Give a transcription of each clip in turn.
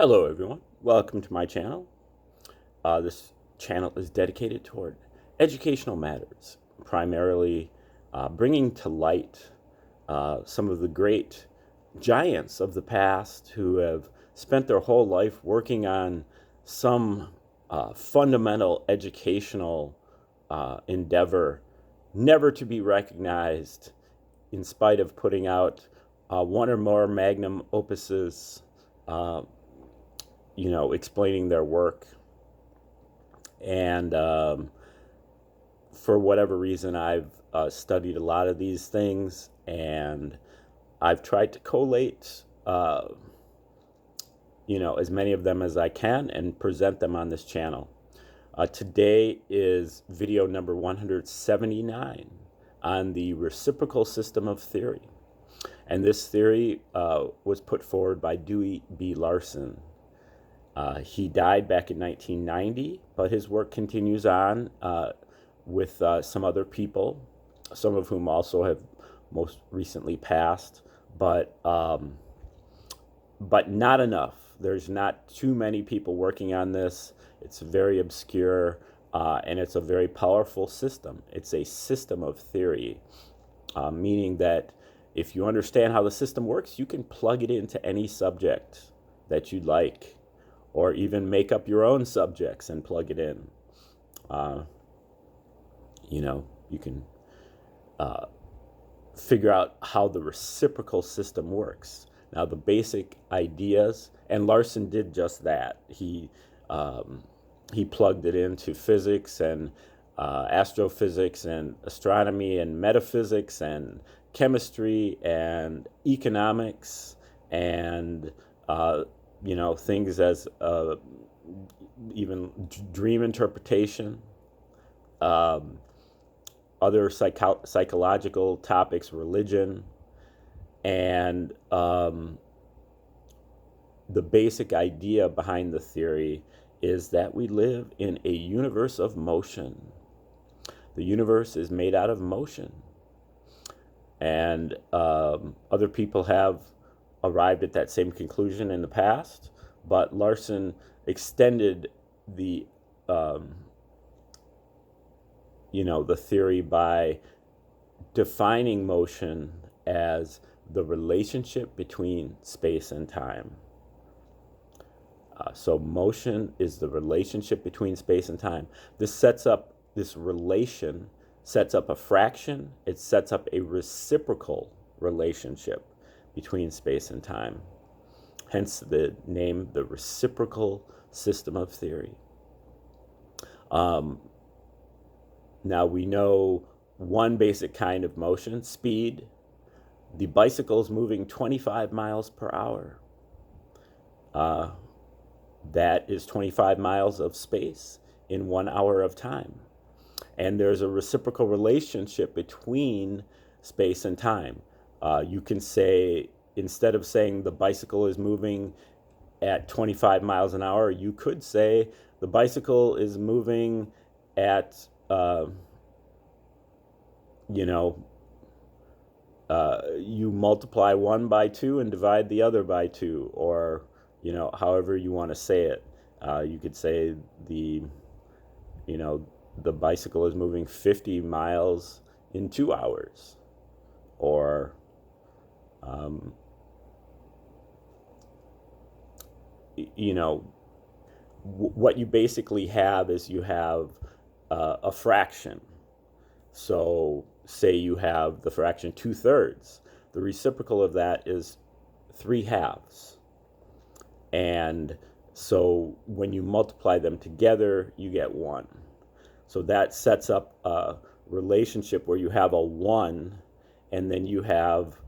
Hello everyone, welcome to my channel. This channel is dedicated toward educational matters, primarily bringing to light some of the great giants of the past who have spent their whole life working on some fundamental educational endeavor, never to be recognized in spite of putting out one or more magnum opuses, explaining their work. And for whatever reason, I've studied a lot of these things, and I've tried to collate, as many of them as I can and present them on this channel. Today is video number 179 on the reciprocal system of theory. And this theory was put forward by Dewey B. Larson. He died back in 1990, but his work continues on with some other people, some of whom also have most recently passed, but not enough. There's not too many people working on this. It's very obscure, and it's a very powerful system. It's a system of theory, meaning that if you understand how the system works, you can plug it into any subject that you'd like, or even make up your own subjects and plug it in. You can figure out how the reciprocal system works. Now, the basic ideas, and Larson did just that. He plugged it into physics and astrophysics and astronomy and metaphysics and chemistry and economics and things as even dream interpretation, other psychological topics, religion, and the basic idea behind the theory is that we live in a universe of motion. The universe is made out of motion. And other people have arrived at that same conclusion in the past, but Larson extended the theory by defining motion as the relationship between space and time. So motion is the relationship between space and time. This relation sets up a fraction. It sets up a reciprocal relationship between space and time. Hence the name, the reciprocal system of theory. Now we know one basic kind of motion, speed. The bicycle is moving 25 miles per hour. That is 25 miles of space in 1 hour of time. And there's a reciprocal relationship between space and time. You can say, instead of saying the bicycle is moving at 25 miles an hour, you could say the bicycle is moving at, you multiply one by two and divide the other by two, or, however you want to say it. You could say the bicycle is moving 50 miles in 2 hours, or what you basically have is you have a fraction. So say you have the fraction 2/3. The reciprocal of that is 3/2. And so when you multiply them together, you get 1. So that sets up a relationship where you have a 1, and then you have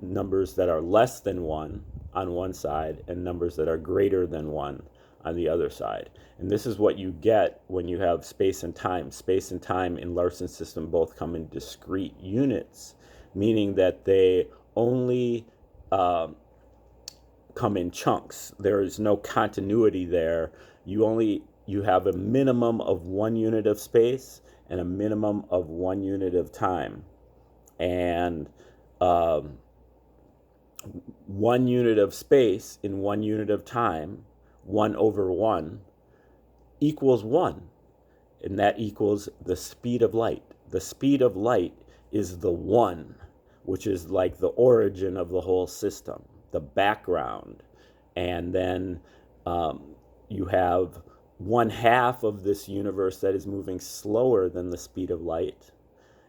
numbers that are less than 1 on one side and numbers that are greater than 1 on the other side. And this is what you get when you have space and time. Space and time in Larson's system both come in discrete units, meaning that they only come in chunks. There is no continuity there. You have a minimum of 1 unit of space and a minimum of 1 unit of time. And 1 unit of space in 1 unit of time, 1 over 1, equals 1. And that equals the speed of light. The speed of light is the 1, which is like the origin of the whole system, the background. And then you have 1/2 of this universe that is moving slower than the speed of light,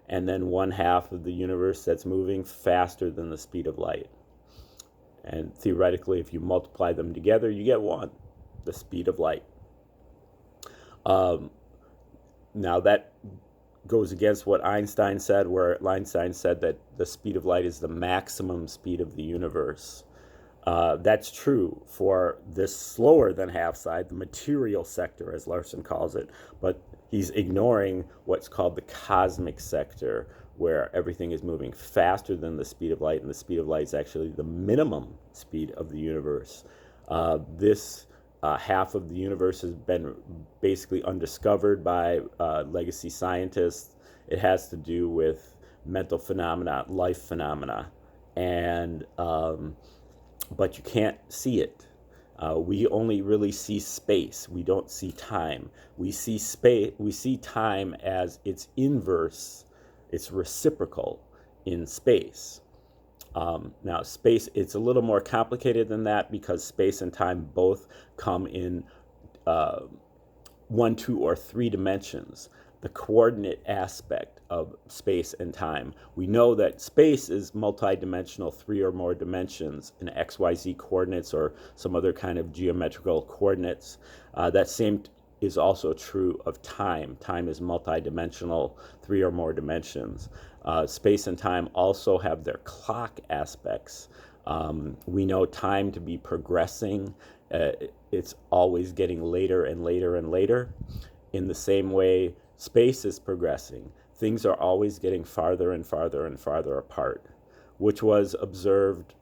and then 1/2 of the universe that's moving faster than the speed of light. And theoretically, if you multiply them together, you get 1, the speed of light. Now that goes against what Einstein said, where Einstein said that the speed of light is the maximum speed of the universe. That's true for this slower than half side, the material sector, as Larson calls it, but he's ignoring what's called the cosmic sector, where everything is moving faster than the speed of light, and the speed of light is actually the minimum speed of the universe. This half of the universe has been basically undiscovered by legacy scientists. It has to do with mental phenomena, life phenomena, and but you can't see it. We only really see space. We don't see time. We see space. We see time as its inverse. It's reciprocal in space. Now, space, it's a little more complicated than that, because space and time both come in 1, 2, or 3 dimensions. The coordinate aspect of space and time. We know that space is multidimensional, 3 or more dimensions in XYZ coordinates or some other kind of geometrical coordinates. That same is also true of time. Time is multidimensional, 3 or more dimensions. Space and time also have their clock aspects. We know time to be progressing. It's always getting later and later and later. In the same way, space is progressing. Things are always getting farther and farther and farther apart, which was observed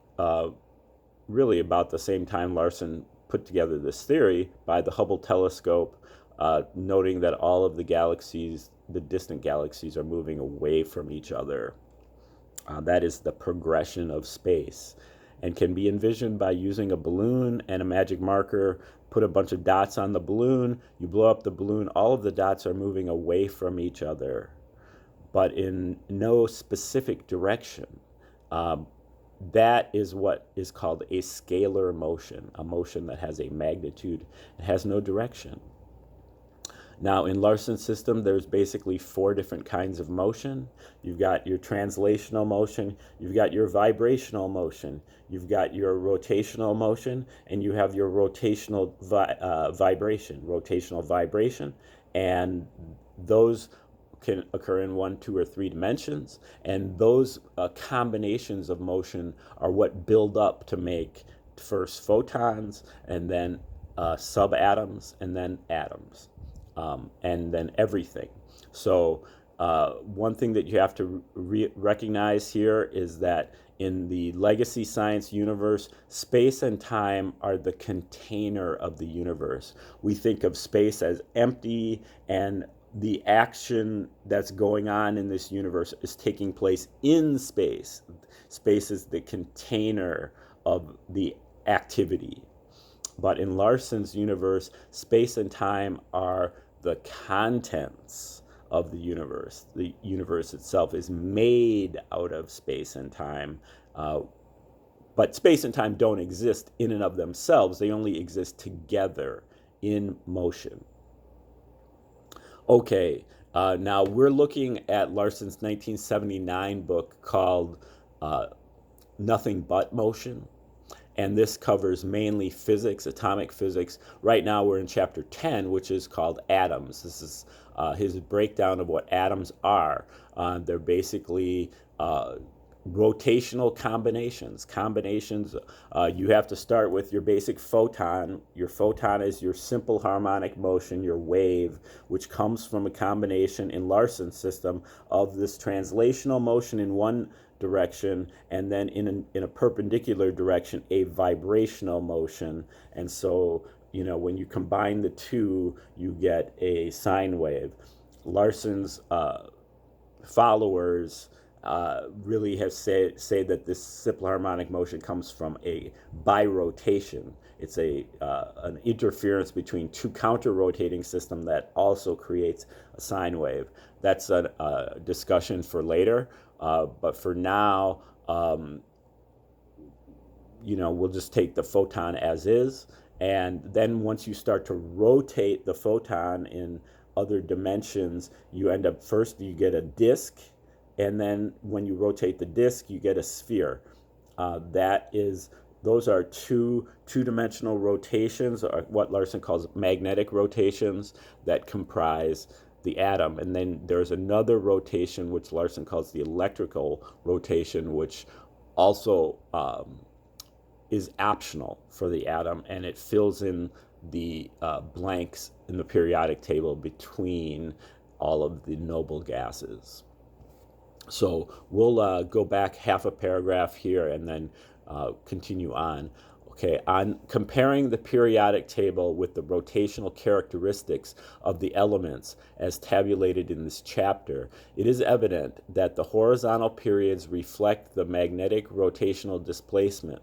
really about the same time Larson put together this theory by the Hubble telescope, noting that all of the galaxies, the distant galaxies, are moving away from each other. That is the progression of space, and can be envisioned by using a balloon and a magic marker. Put a bunch of dots on the balloon, you blow up the balloon, all of the dots are moving away from each other, but in no specific direction. That is what is called a scalar motion, a motion that has a magnitude, it has no direction. Now, in Larson's system, there's basically 4 different kinds of motion. You've got your translational motion, you've got your vibrational motion, you've got your rotational motion, and you have your rotational vibration. And those can occur in 1, 2, or 3 dimensions. And those combinations of motion are what build up to make first photons, and then subatoms, and then atoms. And then everything. So one thing that you have to recognize here is that in the legacy science universe, space and time are the container of the universe. We think of space as empty, and the action that's going on in this universe is taking place in space. Space is the container of the activity. But in Larson's universe, space and time are the contents of the universe. The universe itself is made out of space and time. But space and time don't exist in and of themselves. They only exist together in motion. Okay, now we're looking at Larson's 1979 book called Nothing But Motion. And this covers mainly physics, atomic physics. Right now we're in chapter 10, which is called atoms. This is his breakdown of what atoms are. They're basically rotational combinations. You have to start with your basic photon. Your photon is your simple harmonic motion, your wave, which comes from a combination in Larson's system of this translational motion in one direction, and then in a perpendicular direction, a vibrational motion. And so, when you combine the two, you get a sine wave. Larson's followers really have say that this simple harmonic motion comes from a birotation. It's an interference between two counter-rotating system that also creates a sine wave. That's a discussion for later, but for now, we'll just take the photon as is, and then once you start to rotate the photon in other dimensions, you end up first you get a disk, and then when you rotate the disk, you get a sphere. Those are two-dimensional rotations, or what Larson calls magnetic rotations, that comprise the atom. And then there's another rotation which Larson calls the electrical rotation, which also is optional for the atom, and it fills in the blanks in the periodic table between all of the noble gases. So we'll go back half a paragraph here and then continue on. Okay, on comparing the periodic table with the rotational characteristics of the elements as tabulated in this chapter, it is evident that the horizontal periods reflect the magnetic rotational displacement,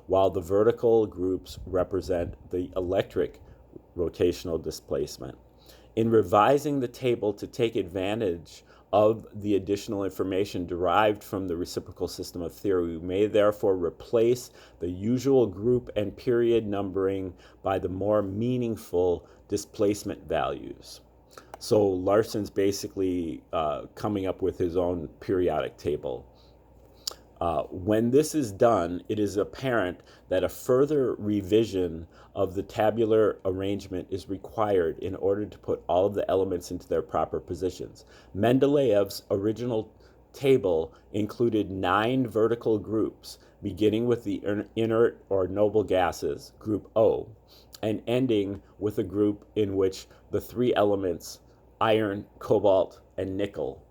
while the vertical groups represent the electric rotational displacement. In revising the table to take advantage of the additional information derived from the reciprocal system of theory, we may therefore replace the usual group and period numbering by the more meaningful displacement values. So Larson's basically coming up with his own periodic table. When this is done, it is apparent that a further revision of the tabular arrangement is required in order to put all of the elements into their proper positions. Mendeleev's original table included 9 vertical groups, beginning with the inert or noble gases, group O, and ending with a group in which the 3 elements, iron, cobalt, and nickel,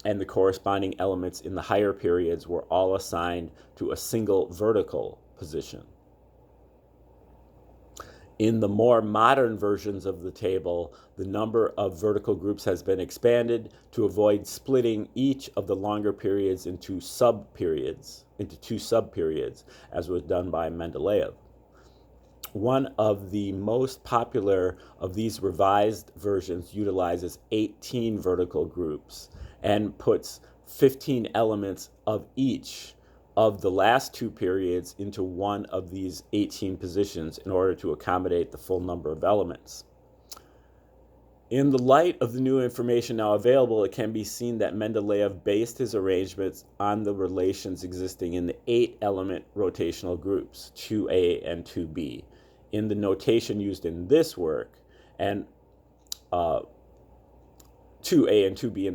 and the corresponding elements in the higher periods were all assigned to a single vertical position. In the more modern versions of the table, the number of vertical groups has been expanded to avoid splitting each of the longer periods into two sub-periods, as was done by Mendeleev. One of the most popular of these revised versions utilizes 18 vertical groups and puts 15 elements of each of the last 2 periods into one of these 18 positions in order to accommodate the full number of elements. In the light of the new information now available, it can be seen that Mendeleev based his arrangements on the relations existing in the 8-element rotational groups, 2A and 2B, in the notation used in this work, and 2A and 2B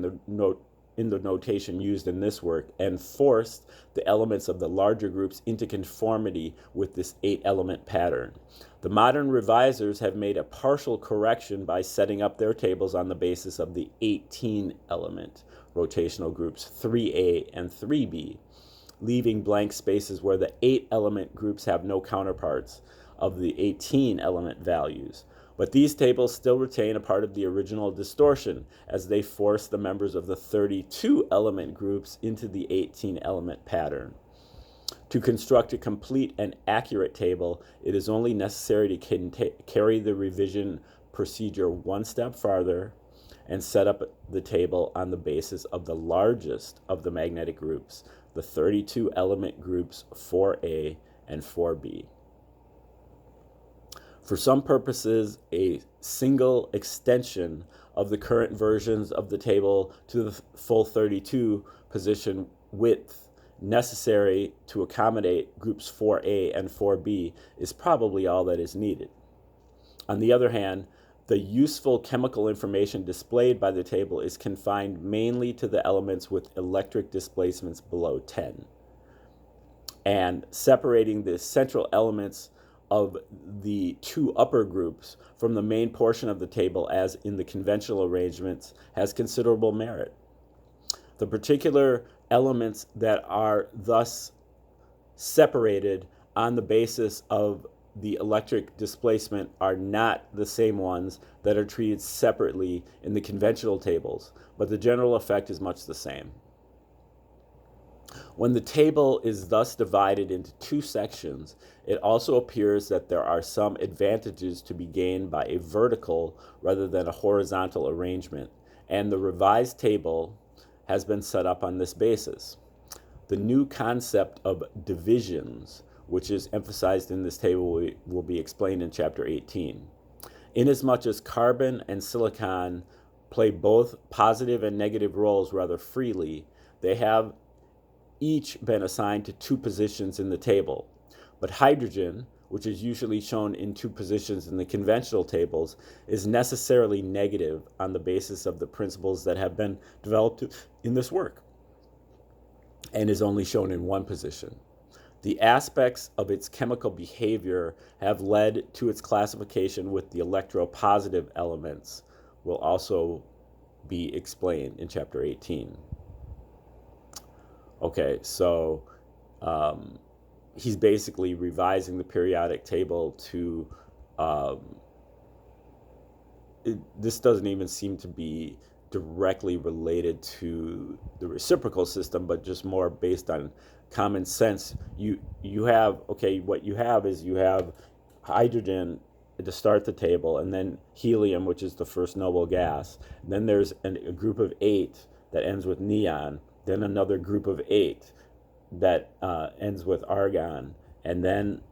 in the notation used in this work, and forced the elements of the larger groups into conformity with this 8-element pattern. The modern revisers have made a partial correction by setting up their tables on the basis of the 18-element rotational groups 3A and 3B, leaving blank spaces where the 8-element groups have no counterparts of the 18-element values. But these tables still retain a part of the original distortion, as they force the members of the 32-element groups into the 18-element pattern. To construct a complete and accurate table, it is only necessary to carry the revision procedure one step farther and set up the table on the basis of the largest of the magnetic groups, the 32-element groups 4A and 4B. For some purposes, a single extension of the current versions of the table to the full 32 position width necessary to accommodate groups 4A and 4B is probably all that is needed. On the other hand, the useful chemical information displayed by the table is confined mainly to the elements with electric displacements below 10. And separating the central elements of the 2 upper groups from the main portion of the table, as in the conventional arrangements, has considerable merit. The particular elements that are thus separated on the basis of the electric displacement are not the same ones that are treated separately in the conventional tables, but the general effect is much the same. When the table is thus divided into two sections, it also appears that there are some advantages to be gained by a vertical rather than a horizontal arrangement, and the revised table has been set up on this basis. The new concept of divisions, which is emphasized in this table, will be explained in Chapter 18. Inasmuch as carbon and silicon play both positive and negative roles rather freely, they have each been assigned to two positions in the table. But hydrogen, which is usually shown in two positions in the conventional tables, is necessarily negative on the basis of the principles that have been developed in this work, and is only shown in one position. The aspects of its chemical behavior have led to its classification with the electropositive elements, will also be explained in Chapter 18. Okay, so he's basically revising the periodic table to, this doesn't even seem to be directly related to the reciprocal system, but just more based on common sense. You have, okay, what you have is you have hydrogen to start the table, and then helium, which is the first noble gas. And then there's a group of 8 that ends with neon, then another group of 8 that ends with argon, and then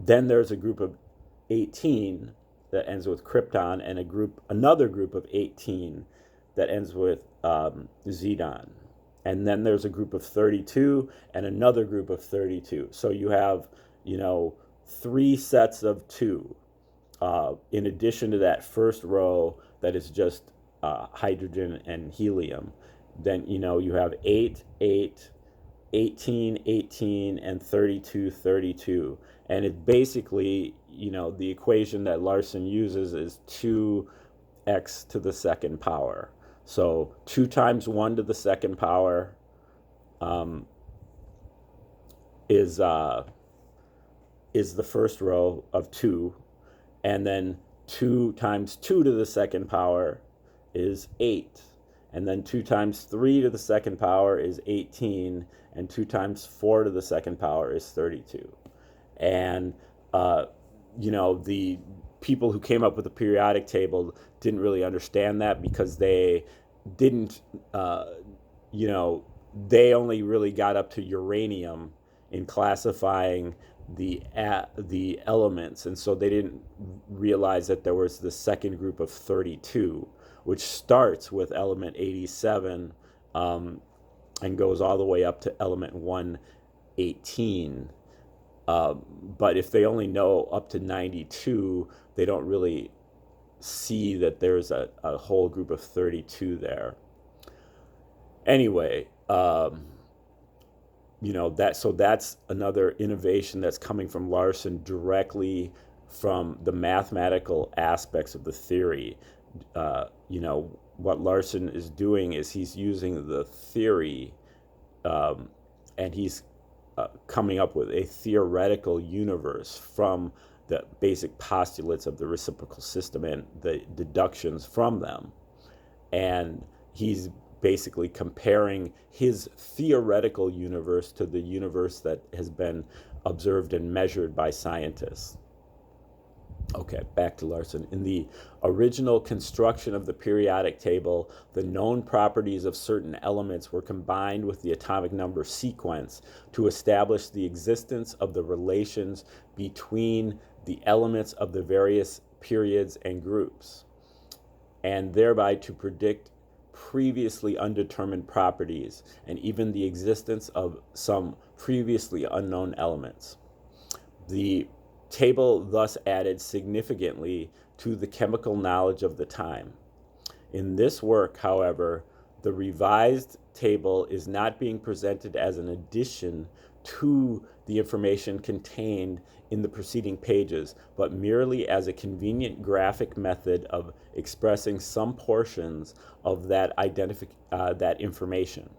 there's a group of 18 that ends with krypton, and another group of 18 that ends with xenon. And then there's a group of 32 and another group of 32. So you have, 3 sets of 2, in addition to that first row that is just hydrogen and helium. Then, you have 8, 8, 18, 18, and 32, 32. And it basically, the equation that Larson uses is 2x to the second power. So 2 times 1 to the second power is the first row of 2. And then 2 times 2 to the second power is 8. And then 2 times 3 to the second power is 18. And 2 times 4 to the second power is 32. And, the people who came up with the periodic table didn't really understand that, because they didn't, they only really got up to uranium in classifying the elements. And so they didn't realize that there was the second group of 32, which starts with element 87 and goes all the way up to element 118. But if they only know up to 92, they don't really see that there's a whole group of 32 there. Anyway, that's another innovation that's coming from Larson directly from the mathematical aspects of the theory. What Larson is doing is he's using the theory, and he's coming up with a theoretical universe from the basic postulates of the reciprocal system and the deductions from them. And he's basically comparing his theoretical universe to the universe that has been observed and measured by scientists. Okay, back to Larson. In the original construction of the periodic table, the known properties of certain elements were combined with the atomic number sequence to establish the existence of the relations between the elements of the various periods and groups, and thereby to predict previously undetermined properties and even the existence of some previously unknown elements. The table thus added significantly to the chemical knowledge of the time. In this work, however, the revised table is not being presented as an addition to the information contained in the preceding pages, but merely as a convenient graphic method of expressing some portions of that information.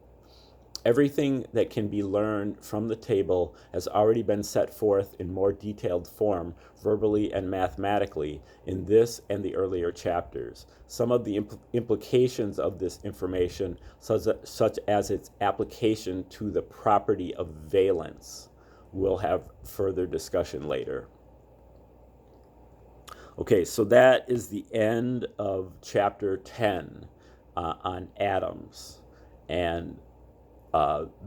Everything that can be learned from the table has already been set forth in more detailed form, verbally and mathematically, in this and the earlier chapters. Some of the implications of this information, such as its application to the property of valence, we'll have further discussion later. Okay, so that is the end of chapter 10 on atoms. And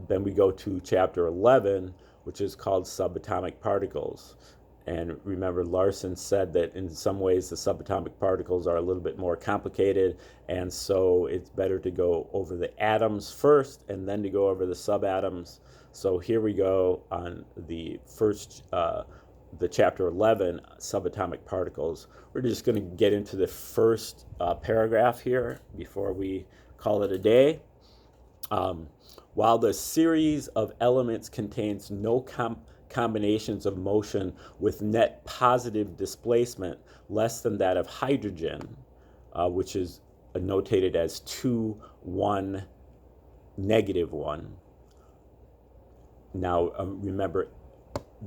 then we go to chapter 11, which is called subatomic particles. And remember, Larson said that in some ways the subatomic particles are a little bit more complicated, and so it's better to go over the atoms first and then to go over the subatoms. So here we go on the first, the chapter 11, subatomic particles. We're just going to get into the first paragraph here before we call it a day. While the series of elements contains no combinations of motion with net positive displacement less than that of hydrogen, which is notated as 2, 1, -1. Now, remember,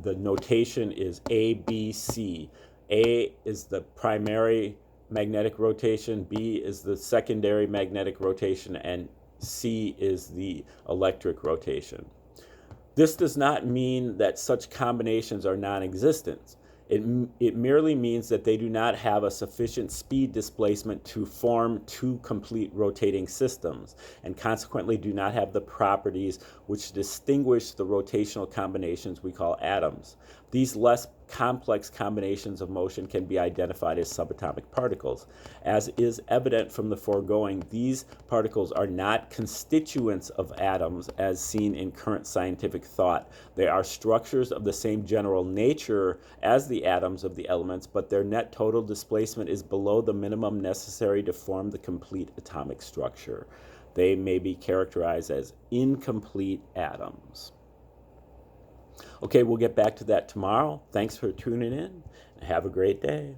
the notation is A, B, C. A is the primary magnetic rotation, B is the secondary magnetic rotation, and C is the electric rotation. This does not mean that such combinations are non-existent. It merely means that they do not have a sufficient speed displacement to form two complete rotating systems, and consequently do not have the properties which distinguish the rotational combinations we call atoms. These less complex combinations of motion can be identified as subatomic particles. As is evident from the foregoing, these particles are not constituents of atoms as seen in current scientific thought. They are structures of the same general nature as the atoms of the elements, but their net total displacement is below the minimum necessary to form the complete atomic structure. They may be characterized as incomplete atoms. Okay, we'll get back to that tomorrow. Thanks for tuning in, and have a great day.